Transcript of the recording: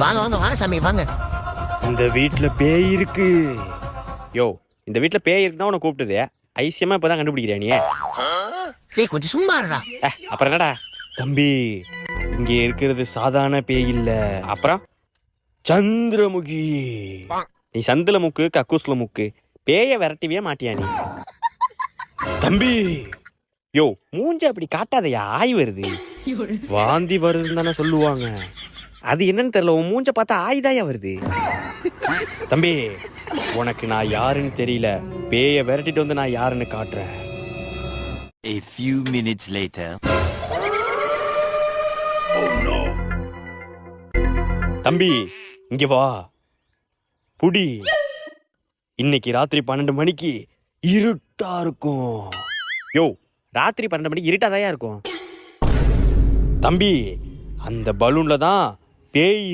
வாங்க வாங்க வாங்க சாமி வாங்க. இந்த வீட்டுல பேய் இருக்கு. யோ, இந்த வீட்டுல பேய் இருக்குதான் உன்னை கூப்பிட்டது. ஐசியமா இப்பதான் கண்டுபிடிக்கிறியா நீ? டேய் கொஞ்சம் சும்மா இருடா. அப்புறம் என்னடா தம்பி, இங்க இருக்கிறது சாதாரண பேய் இல்ல. அப்புறம் சந்திரமுகி. நீ சந்தில முக்கு கக்கூஸ்ல முக்கு, பேய விரட்டிவே மாட்டியா நீ? தம்பி, யோ மூஞ்ச அப்படி காட்டாதையா, ஆய் வருது. வாந்தி வருதுன்னு தானே சொல்லுவாங்க. அது என்னன்னு தெரியல, உன் மூஞ்ச பார்த்தா ஆய்தாயா வருது. தம்பி, உனக்கு நான் யாருன்னு தெரியல. பேய விரட்டிட்டு வந்து நான் யாருன்னு காட்டுறேன். A few minutes later. தம்பி இங்க வா, புடி. இன்னைக்கு ராத்திரி 12 மணிக்கு இருட்டா இருக்கும். யோ, ராத்திரி 12 மணிக்கு இருட்டாதாயா இருக்கும். தம்பி, அந்த பலூன்ல தான் பேய்